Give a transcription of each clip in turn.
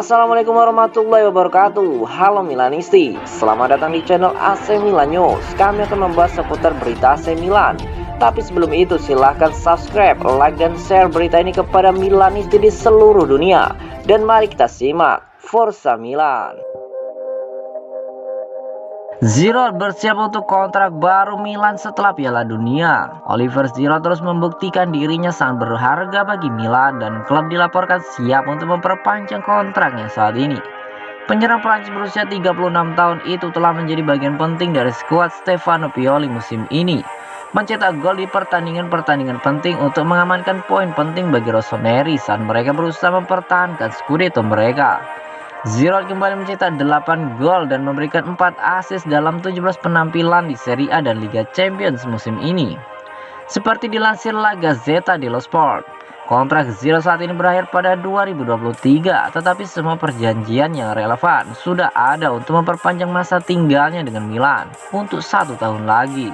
Assalamualaikum warahmatullahi wabarakatuh. Halo Milanisti, selamat datang di channel AC Milan News. Kami akan membahas seputar berita AC Milan. Tapi sebelum itu silahkan subscribe, like, dan share berita ini kepada Milanisti di seluruh dunia. Dan mari kita simak Forza Milan. Giroud bersiap untuk kontrak baru Milan setelah Piala Dunia. Oliver Giroud terus membuktikan dirinya sangat berharga bagi Milan dan klub dilaporkan siap untuk memperpanjang kontraknya saat ini. Penyerang Prancis berusia 36 tahun itu telah menjadi bagian penting dari skuad Stefano Pioli musim ini, mencetak gol di pertandingan-pertandingan penting untuk mengamankan poin penting bagi Rossoneri saat mereka berusaha mempertahankan Scudetto mereka. Giroud kembali mencetak 8 gol dan memberikan 4 assist dalam 17 penampilan di Serie A dan Liga Champions musim ini. Seperti dilansir La Gazzetta dello Sport, kontrak Giroud saat ini berakhir pada 2023, tetapi semua perjanjian yang relevan sudah ada untuk memperpanjang masa tinggalnya dengan Milan untuk 1 tahun lagi,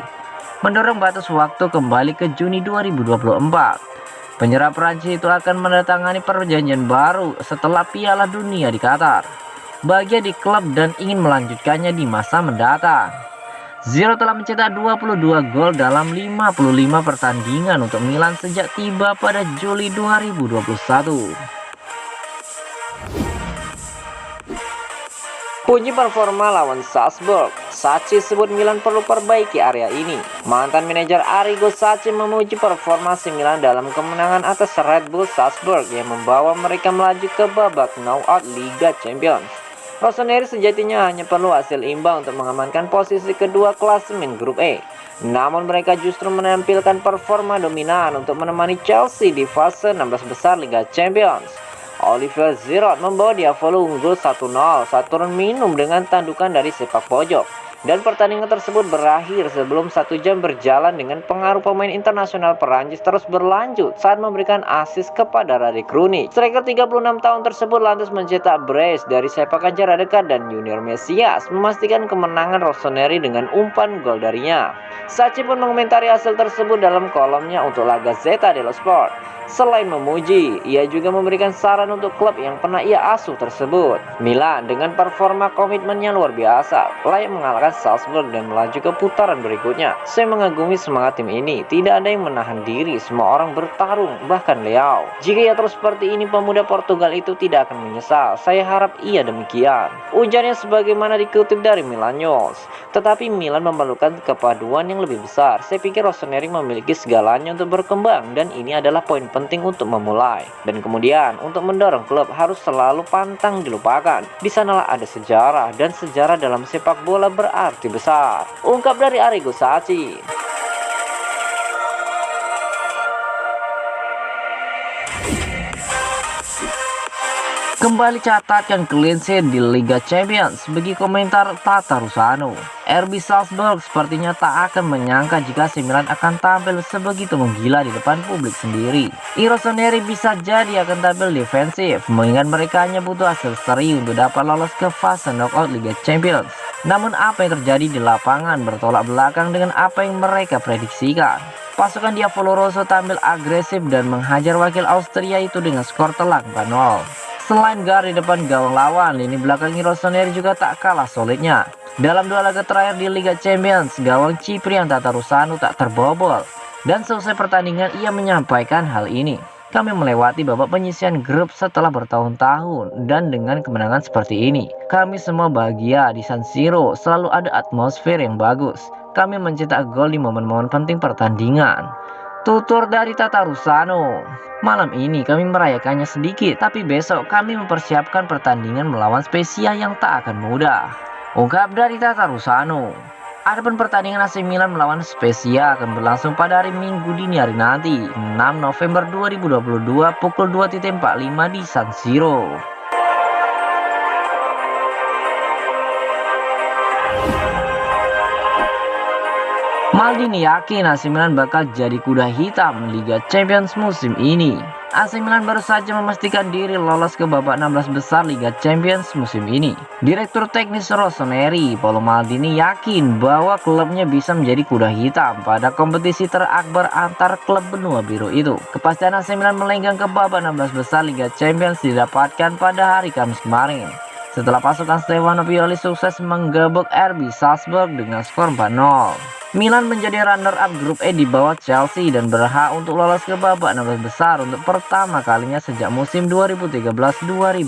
mendorong batas waktu kembali ke Juni 2024. Penyerang Prancis itu akan menandatangani perjanjian baru setelah Piala Dunia di Qatar. Bahagia di klub dan ingin melanjutkannya di masa mendatang. Giroud telah mencetak 22 gol dalam 55 pertandingan untuk Milan sejak tiba pada Juli 2021. Puji performa lawan Salzburg, Sacchi sebut Milan perlu perbaiki area ini. Mantan manajer Arrigo Sacchi memuji performa AC Milan dalam kemenangan atas Red Bull Salzburg yang membawa mereka melaju ke babak knockout Liga Champions. Rossoneri sejatinya hanya perlu hasil imbang untuk mengamankan posisi kedua klasemen grup E. Namun mereka justru menampilkan performa dominan untuk menemani Chelsea di fase 16 besar Liga Champions. Oliver Giroud membawa Diavolo unggul 1-0 saat turun minum dengan tandukan dari sepak pojok. Dan pertandingan tersebut berakhir sebelum 1 jam berjalan dengan pengaruh pemain internasional Perancis terus berlanjut saat memberikan assist kepada Radek Krunic. Striker 36 tahun tersebut lantas mencetak brace dari sepakan jarak dekat dan Junior Mesias memastikan kemenangan Rossoneri dengan umpan gol darinya. Sacchi pun mengomentari hasil tersebut dalam kolomnya untuk La Gazzetta dello Sport. Selain memuji, ia juga memberikan saran untuk klub yang pernah ia asuh tersebut. Milan dengan performa komitmennya luar biasa, layak mengalahkan Salzburg dan melaju ke putaran berikutnya. Saya mengagumi semangat tim ini, tidak ada yang menahan diri, semua orang bertarung, bahkan Leao. Jika ia terus seperti ini, pemuda Portugal itu tidak akan menyesal. Saya harap ia demikian. Ujarnya sebagaimana dikutip dari Milan News. Tetapi Milan memerlukan kepaduan yang lebih besar. Saya pikir Rossoneri memiliki segalanya untuk berkembang dan ini adalah poin penting untuk memulai. Dan kemudian untuk mendorong klub harus selalu pantang dilupakan. Di sanalah ada sejarah dan sejarah dalam sepak bola berarti besar. Ungkap dari Arrigo Sacchi. Kembali catatkan clean sheet di Liga Champions bagi komentar Tata Rusano. RB Salzburg sepertinya tak akan menyangka jika AC Milan akan tampil sebegitu menggila di depan publik sendiri. Rossoneri bisa jadi akan tampil defensif, mengingat mereka hanya butuh hasil seri untuk dapat lolos ke fase knockout Liga Champions. Namun apa yang terjadi di lapangan bertolak belakang dengan apa yang mereka prediksikan. Pasukan Diavolo Rosso tampil agresif dan menghajar wakil Austria itu dengan skor telak 4-0. Selain gar di depan gawang lawan, lini belakang Rossoneri juga tak kalah solidnya. Dalam 2 laga terakhir di Liga Champions, gawang Ciprian Tata Rusano tak terbobol. Dan selesai pertandingan ia menyampaikan hal ini. Kami melewati babak penyisihan grup setelah bertahun-tahun dan dengan kemenangan seperti ini. Kami semua bahagia di San Siro, selalu ada atmosfer yang bagus. Kami mencetak gol di momen-momen penting pertandingan. Tutur dari Tata Rusano. Malam ini kami merayakannya sedikit, tapi besok kami mempersiapkan pertandingan melawan Spezia yang tak akan mudah. Ungkap dari Tata Rusano. Adapun pertandingan AC Milan melawan Spezia akan berlangsung pada hari Minggu dini hari nanti, 6 November 2022 pukul 2.45 di San Siro. Maldini yakin AC Milan bakal jadi kuda hitam Liga Champions musim ini. AC Milan baru saja memastikan diri lolos ke babak 16 besar Liga Champions musim ini. Direktur teknis Rossoneri, Paolo Maldini, yakin bahwa klubnya bisa menjadi kuda hitam pada kompetisi terakbar antar klub benua biru itu. Kepastian AC Milan melenggang ke babak 16 besar Liga Champions didapatkan pada hari Kamis kemarin, setelah pasukan Stefano Pioli sukses menggebek RB Salzburg dengan skor 4-0. Milan menjadi runner-up grup E di bawah Chelsea dan berhak untuk lolos ke babak 16 besar untuk pertama kalinya sejak musim 2013-2014.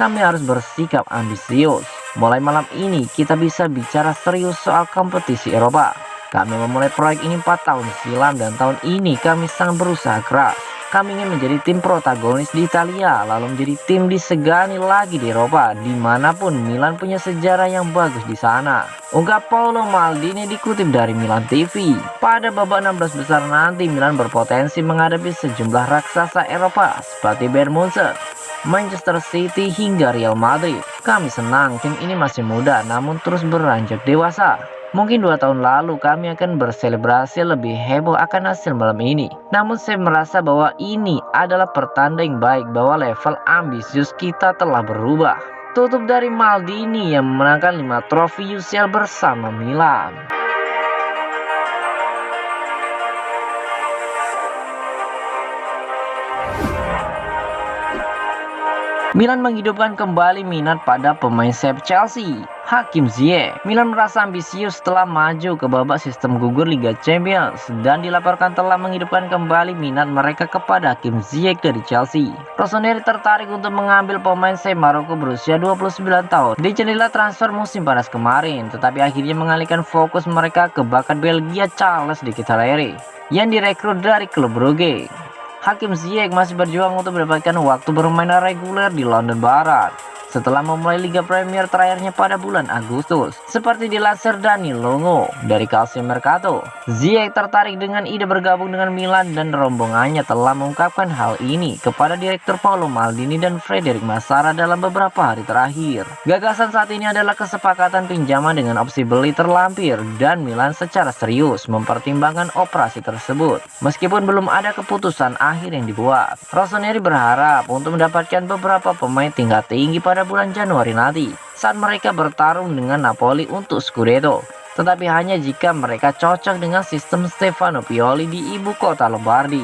Kami harus bersikap ambisius. Mulai malam ini kita bisa bicara serius soal kompetisi Eropa. Kami memulai proyek ini 4 tahun silam dan tahun ini kami sangat berusaha keras. Kami ingin menjadi tim protagonis di Italia, lalu menjadi tim disegani lagi di Eropa, dimanapun Milan punya sejarah yang bagus di sana. Ungkap Paolo Maldini dikutip dari Milan TV. Pada babak 16 besar nanti Milan berpotensi menghadapi sejumlah raksasa Eropa seperti Bayern Munchen, Manchester City hingga Real Madrid. Kami senang tim ini masih muda namun terus beranjak dewasa. Mungkin 2 tahun lalu kami akan berselebrasi lebih heboh akan hasil malam ini. Namun saya merasa bahwa ini adalah pertanda yang baik bahwa level ambisius kita telah berubah. Tutup dari Maldini yang memenangkan 5 trofi UCL bersama Milan. Milan menghidupkan kembali minat pada pemain sayap Chelsea, Hakim Ziyech. Milan merasa ambisius setelah maju ke babak sistem gugur Liga Champions dan dilaporkan telah menghidupkan kembali minat mereka kepada Hakim Ziyech dari Chelsea. Rossoneri tertarik untuk mengambil pemain sayap Maroko berusia 29 tahun di jendela transfer musim panas kemarin, tetapi akhirnya mengalihkan fokus mereka ke bakat Belgia Charles de Ketelaere yang direkrut dari klub Brugge. Hakim Ziyech masih berjuang untuk mendapatkan waktu bermain reguler di London Barat setelah memulai Liga Premier terakhirnya pada bulan Agustus. Seperti dilansir Dani Longo dari Calcio Mercato, Ziyech tertarik dengan ide bergabung dengan Milan dan rombongannya telah mengungkapkan hal ini kepada Direktur Paolo Maldini dan Frederic Massara dalam beberapa hari terakhir. Gagasan saat ini adalah kesepakatan pinjaman dengan opsi beli terlampir dan Milan secara serius mempertimbangkan operasi tersebut. Meskipun belum ada keputusan akhir yang dibuat, Rossoneri berharap untuk mendapatkan beberapa pemain tingkat tinggi pada bulan Januari nanti saat mereka bertarung dengan Napoli untuk Scudetto, tetapi hanya jika mereka cocok dengan sistem Stefano Pioli di ibu kota Lombardi.